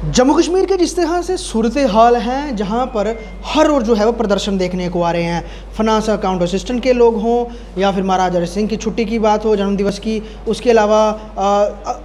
जम्मू कश्मीर के जिस तरह से सूरत हाल हैं, जहां पर हर रोज़ जो है वो प्रदर्शन देखने को आ रहे हैं, फाइनेंस अकाउंट असिस्टेंट के लोग हों या फिर महाराजा हरि सिंह की छुट्टी की बात हो, जन्मदिवस की, उसके अलावा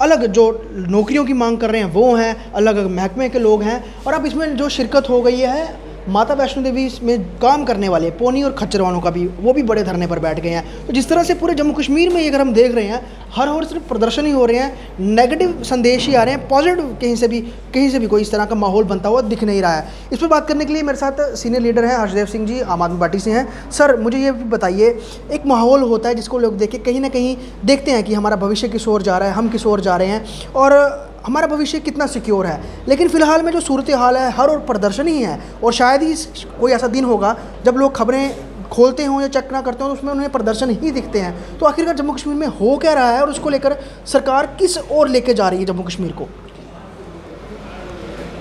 अलग जो नौकरियों की मांग कर रहे हैं वो हैं, अलग अलग महकमे के लोग हैं। और अब इसमें जो शिरकत हो गई है माता वैष्णो देवी में काम करने वाले पोनी और खच्चरवानों का भी, वो भी बड़े धरने पर बैठ गए हैं। तो जिस तरह से पूरे जम्मू कश्मीर में अगर हम देख रहे हैं, हर ओर सिर्फ प्रदर्शन ही हो रहे हैं, नेगेटिव संदेश ही आ रहे हैं, पॉजिटिव कहीं से भी कोई इस तरह का माहौल बनता हुआ दिख नहीं रहा है। इस पर बात करने के लिए मेरे साथ सीनियर लीडर हैं हर्षदेव सिंह जी, आम आदमी पार्टी से हैं। सर, मुझे ये बताइए, एक माहौल होता है जिसको लोग देख के कहीं ना कहीं देखते हैं कि हमारा भविष्य किस ओर जा रहा है, हम किस ओर जा रहे हैं और हमारा भविष्य कितना सिक्योर है। लेकिन फ़िलहाल में जो सूरत हाल है, हर और प्रदर्शन ही है और शायद ही कोई ऐसा दिन होगा जब लोग खबरें खोलते हों या चेक ना करते हों तो उसमें उन्हें प्रदर्शन ही दिखते हैं। तो आखिरकार जम्मू कश्मीर में हो क्या रहा है और उसको लेकर सरकार किस ओर लेके जा रही है जम्मू कश्मीर को?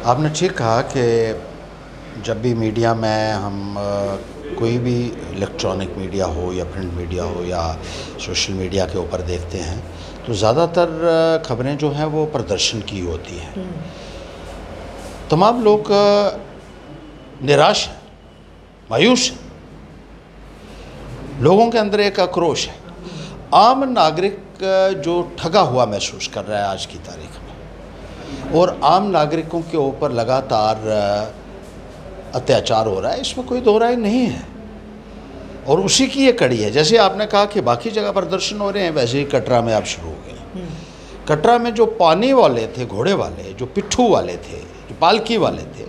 आपने ठीक कहा कि जब भी मीडिया में हम कोई भी इलेक्ट्रॉनिक मीडिया हो या प्रिंट मीडिया हो या सोशल मीडिया के ऊपर देखते हैं तो ज़्यादातर खबरें जो हैं वो प्रदर्शन की होती हैं। तमाम लोग निराश हैं, मायूस हैं, लोगों के अंदर एक आक्रोश है। आम नागरिक जो ठगा हुआ महसूस कर रहा है आज की तारीख में, और आम नागरिकों के ऊपर लगातार अत्याचार हो रहा है, इसमें कोई दो राय नहीं है। और उसी की ये कड़ी है। जैसे आपने कहा कि बाकी जगह प्रदर्शन हो रहे हैं, वैसे ही कटरा में अब शुरू हो गए। कटरा में जो पानी वाले थे, घोड़े वाले, जो पिट्ठू वाले थे, जो पालकी वाले थे,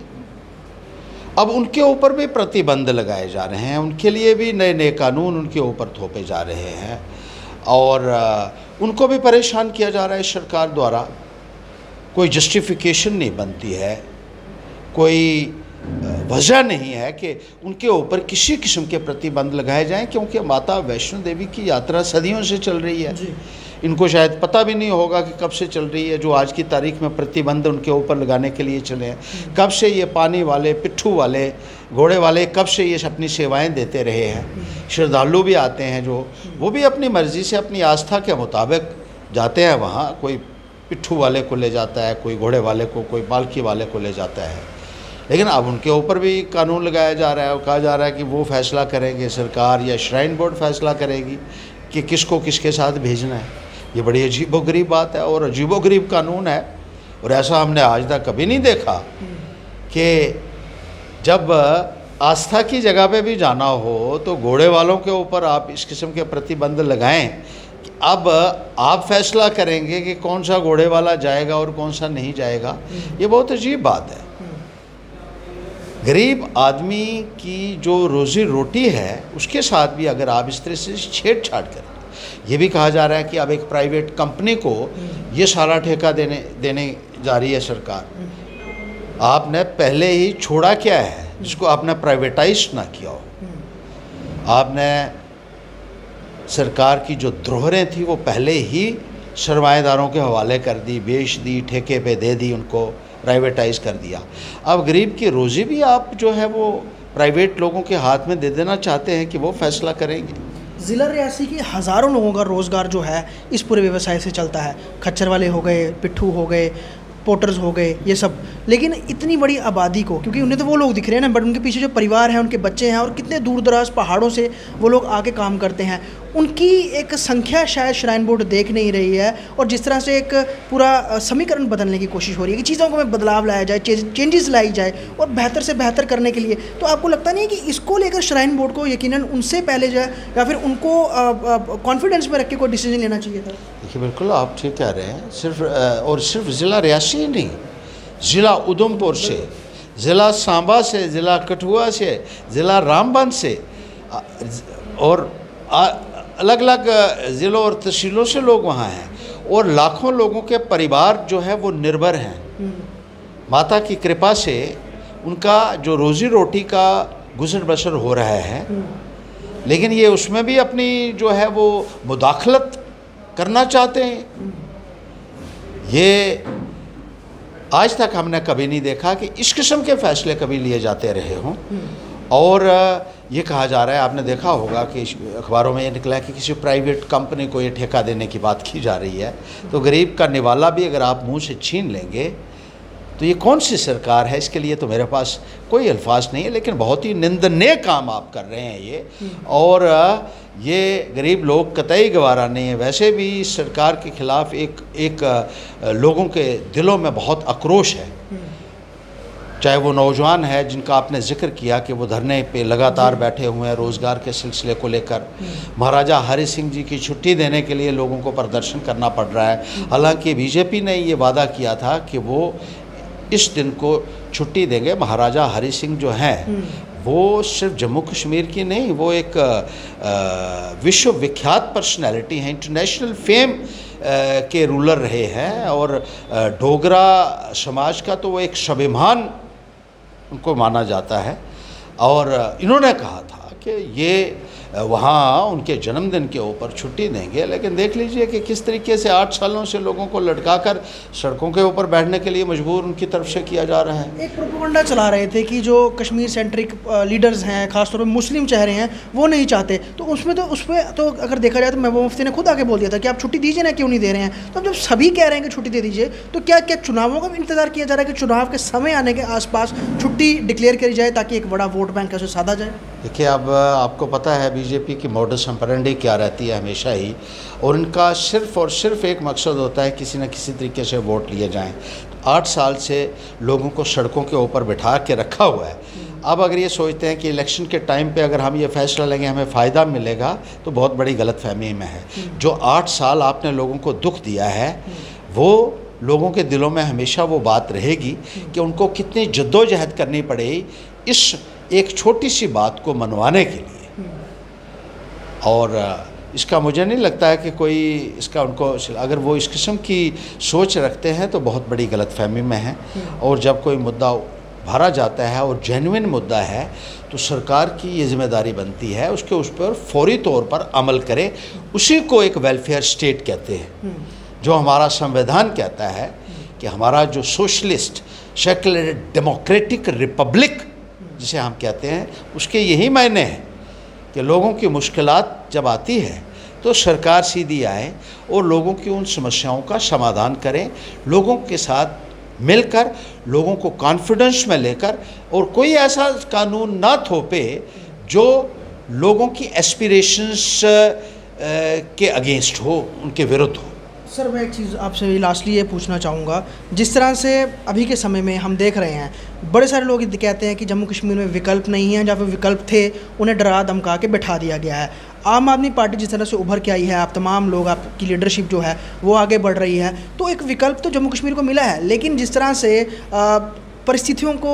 अब उनके ऊपर भी प्रतिबंध लगाए जा रहे हैं। उनके लिए भी नए नए कानून उनके ऊपर थोपे जा रहे हैं और उनको भी परेशान किया जा रहा है सरकार द्वारा। कोई जस्टिफिकेशन नहीं बनती है, कोई वजह नहीं है कि उनके ऊपर किसी किस्म के प्रतिबंध लगाए जाएं, क्योंकि माता वैष्णो देवी की यात्रा सदियों से चल रही है। इनको शायद पता भी नहीं होगा कि कब से चल रही है। जो आज की तारीख में प्रतिबंध उनके ऊपर लगाने के लिए चले हैं, कब से ये पानी वाले, पिट्ठू वाले, घोड़े वाले कब से ये अपनी सेवाएं देते रहे हैं। श्रद्धालु भी आते हैं जो, वो भी अपनी मर्ज़ी से अपनी आस्था के मुताबिक जाते हैं वहाँ। कोई पिट्ठू वाले को ले जाता है, कोई घोड़े वाले को, कोई पालकी वाले को ले जाता है। लेकिन अब उनके ऊपर भी कानून लगाया जा रहा है और कहा जा रहा है कि वो फैसला करेंगे सरकार या श्राइन बोर्ड फैसला करेगी कि किसको किसके साथ भेजना है। ये बड़ी अजीबोगरीब बात है और अजीबोगरीब कानून है। और ऐसा हमने आज तक कभी नहीं देखा कि जब आस्था की जगह पे भी जाना हो तो घोड़े वालों के ऊपर आप इस किस्म के प्रतिबंध लगाएं कि अब आप फैसला करेंगे कि कौन सा घोड़े वाला जाएगा और कौन सा नहीं जाएगा। ये बहुत अजीब बात है। गरीब आदमी की जो रोज़ी रोटी है उसके साथ भी अगर आप इस तरह से छेड़छाड़ करें। ये भी कहा जा रहा है कि अब एक प्राइवेट कंपनी को ये सारा ठेका देने जा रही है सरकार। आपने पहले ही छोड़ा क्या है जिसको आपने प्राइवेटाइज ना किया हो। आपने सरकार की जो धरोहरें थी वो पहले ही सरमाएदारों के हवाले कर दी, बेच दी, ठेके पे दे दी, उनको प्राइवेटाइज कर दिया। अब गरीब की रोज़ी भी आप जो है वो प्राइवेट लोगों के हाथ में दे देना चाहते हैं कि वो फैसला करेंगे। ज़िला रियासी के हज़ारों लोगों का रोज़गार जो है इस पूरे व्यवसाय से चलता है। खच्चर वाले हो गए, पिट्ठू हो गए, पोर्टर्स हो गए, ये सब। लेकिन इतनी बड़ी आबादी को, क्योंकि उन्हें तो वो लोग दिख रहे हैं ना, बट उनके पीछे जो परिवार हैं, उनके बच्चे हैं और कितने दूर दराज पहाड़ों से वो लोग आके काम करते हैं, उनकी एक संख्या शायद श्राइन बोर्ड देख नहीं रही है। और जिस तरह से एक पूरा समीकरण बदलने की कोशिश हो रही है कि चीज़ों में बदलाव लाया जाए, चेंजेस लाई जाए और बेहतर से बेहतर करने के लिए, तो आपको लगता नहीं कि इसको लेकर श्राइन बोर्ड को यकीनन उनसे पहले जो है या फिर उनको कॉन्फिडेंस में रख के कोई डिसीजन लेना चाहिए था? देखिए, बिल्कुल आप ठीक कह रहे हैं। सिर्फ ज़िला रियासी ही नहीं, ज़िला उधमपुर से, ज़िला सांबा से, ज़िला कठुआ से, ज़िला रामबन से और अलग अलग ज़िलों और तहसीलों से लोग वहाँ हैं और लाखों लोगों के परिवार जो है वो निर्भर हैं। माता की कृपा से उनका जो रोज़ी रोटी का गुजर बसर हो रहा है, लेकिन ये उसमें भी अपनी जो है वो मुदाखलत करना चाहते हैं। ये आज तक हमने कभी नहीं देखा कि इस किस्म के फ़ैसले कभी लिए जाते रहे हों। और ये कहा जा रहा है, आपने देखा होगा कि अखबारों में ये निकला है कि किसी प्राइवेट कंपनी को ये ठेका देने की बात की जा रही है। तो गरीब का निवाला भी अगर आप मुंह से छीन लेंगे तो ये कौन सी सरकार है, इसके लिए तो मेरे पास कोई अल्फाज नहीं है, लेकिन बहुत ही निंदनीय काम आप कर रहे हैं ये। और ये गरीब लोग कतई गवारा नहीं है। वैसे भी इस सरकार के ख़िलाफ़ एक लोगों के दिलों में बहुत आक्रोश है, चाहे वो नौजवान है जिनका आपने जिक्र किया कि वो धरने पे लगातार बैठे हुए हैं रोज़गार के सिलसिले को लेकर। महाराजा हरि सिंह जी की छुट्टी देने के लिए लोगों को प्रदर्शन करना पड़ रहा है। हालांकि बीजेपी ने ये वादा किया था कि वो इस दिन को छुट्टी देंगे। महाराजा हरि सिंह जो हैं वो सिर्फ जम्मू कश्मीर की नहीं, वो एक विश्व विख्यात पर्सनैलिटी हैं, इंटरनेशनल फेम के रूलर रहे हैं। और डोगरा समाज का तो वो एक स्वाभिमान उनको माना जाता है। और इन्होंने कहा था कि ये वहाँ उनके जन्मदिन के ऊपर छुट्टी देंगे, लेकिन देख लीजिए कि किस तरीके से 8 सालों से लोगों को लटकाकर सड़कों के ऊपर बैठने के लिए मजबूर उनकी तरफ से किया जा रहा है। एक प्रोपेगेंडा चला रहे थे कि जो कश्मीर सेंट्रिक लीडर्स हैं, खासतौर पर मुस्लिम चेहरे हैं, वो नहीं चाहते। तो उस पर तो अगर देखा जाए तो महबूबा मुफ्ती ने खुद आके बोल दिया था कि आप छुट्टी दीजिए ना, क्यों नहीं दे रहे हैं। तो अब जब सभी कह रहे हैं कि छुट्टी दे दीजिए, तो क्या चुनावों का भी इंतजार किया जा रहा है कि चुनाव के समय आने के आसपास छुट्टी डिक्लेयर करी जाए ताकि एक बड़ा वोट बैंक कैसे साधा जाए? देखिए, अब आपको पता है बीजेपी की मॉडस ऑपरेंडी क्या रहती है हमेशा ही, और इनका सिर्फ़ और सिर्फ एक मकसद होता है किसी न किसी तरीके से वोट लिए जाएं। तो 8 साल से लोगों को सड़कों के ऊपर बिठा के रखा हुआ है। अब अगर ये सोचते हैं कि इलेक्शन के टाइम पे अगर हम ये फ़ैसला लेंगे हमें फ़ायदा मिलेगा, तो बहुत बड़ी गलतफहमी में है। जो 8 साल आपने लोगों को दुख दिया है, वो लोगों के दिलों में हमेशा वो बात रहेगी कि उनको कितनी जद्दोजहद करनी पड़ेगी इस एक छोटी सी बात को मनवाने के लिए। और इसका मुझे नहीं लगता है कि कोई इसका उनको, अगर वो इस किस्म की सोच रखते हैं तो बहुत बड़ी गलतफहमी में है। और जब कोई मुद्दा भरा जाता है और जेन्युइन मुद्दा है, तो सरकार की ये जिम्मेदारी बनती है उसके उस पर फौरी तौर पर अमल करे। उसी को एक वेलफेयर स्टेट कहते हैं, जो हमारा संविधान कहता है कि हमारा जो सोशलिस्ट सेक्युलर डेमोक्रेटिक रिपब्लिक जिसे हम कहते हैं, उसके यही मायने हैं कि लोगों की मुश्किलात जब आती है तो सरकार सीधी आए और लोगों की उन समस्याओं का समाधान करें, लोगों के साथ मिलकर, लोगों को कॉन्फिडेंस में लेकर, और कोई ऐसा कानून ना थोपे जो लोगों की एस्पिरेशंस के अगेंस्ट हो, उनके विरुद्ध हो। सर, मैं एक चीज़ आपसे लास्टली ये पूछना चाहूँगा, जिस तरह से अभी के समय में हम देख रहे हैं, बड़े सारे लोग कहते हैं कि जम्मू कश्मीर में विकल्प नहीं है, जहाँ पे विकल्प थे उन्हें डरा धमका के बैठा दिया गया है। आम आदमी पार्टी जिस तरह से उभर के आई है, आप तमाम लोग, आपकी लीडरशिप जो है वो आगे बढ़ रही है, तो एक विकल्प तो जम्मू कश्मीर को मिला है, लेकिन जिस तरह से परिस्थितियों को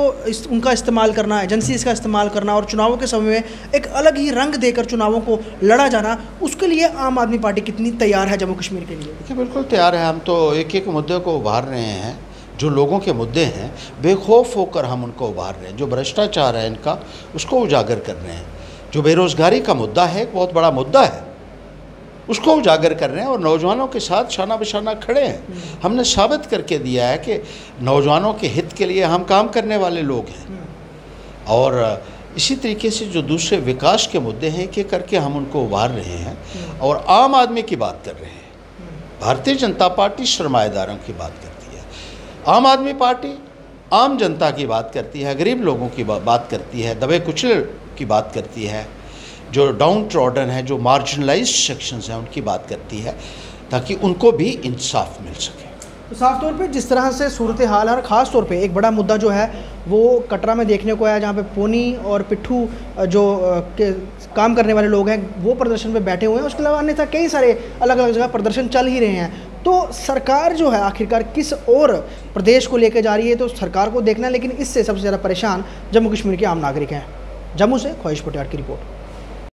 उनका इस्तेमाल करना, एजेंसीज़ का इस्तेमाल करना और चुनावों के समय में एक अलग ही रंग देकर चुनावों को लड़ा जाना, उसके लिए आम आदमी पार्टी कितनी तैयार है जम्मू कश्मीर के लिए? देखिए, बिल्कुल तैयार है। हम तो एक एक मुद्दे को उभार रहे हैं, जो लोगों के मुद्दे हैं बेखौफ होकर हम उनको उभार रहे हैं। जो भ्रष्टाचार है इनका, उसको उजागर कर रहे हैं। जो बेरोज़गारी का मुद्दा है, एक बहुत बड़ा मुद्दा है, उसको उजागर कर रहे हैं और नौजवानों के साथ शाना बिशाना खड़े हैं। हमने साबित करके दिया है कि नौजवानों के हित के लिए हम काम करने वाले लोग हैं। और इसी तरीके से जो दूसरे विकास के मुद्दे हैं, एक एक करके हम उनको उभार रहे हैं और आम आदमी की बात कर रहे हैं। भारतीय जनता पार्टी सरमाएदारों की बात करती है, आम आदमी पार्टी आम जनता की बात करती है, गरीब लोगों की बात करती है, दबे कुचले की बात करती है, जो डाउन ट्रॉडन है, जो मार्जिनलाइज्ड सेक्शंस हैं, उनकी बात करती है, ताकि उनको भी इंसाफ मिल सके। तो साफ तौर पे जिस तरह से सूरत हाल है, और ख़ास तौर पे एक बड़ा मुद्दा जो है वो कटरा में देखने को आया, जहाँ पे पोनी और पिट्ठू जो काम करने वाले लोग हैं वो प्रदर्शन पे बैठे हुए हैं। उसके अलावा अन्यथा कई सारे अलग अलग जगह प्रदर्शन चल ही रहे हैं। तो सरकार जो है आखिरकार किस और प्रदेश को लेकर जा रही है, तो सरकार को देखना है, लेकिन इससे सबसे ज़्यादा परेशान जम्मू कश्मीर के आम नागरिक हैं। जम्मू से ख्वाहिश पटियार की रिपोर्ट।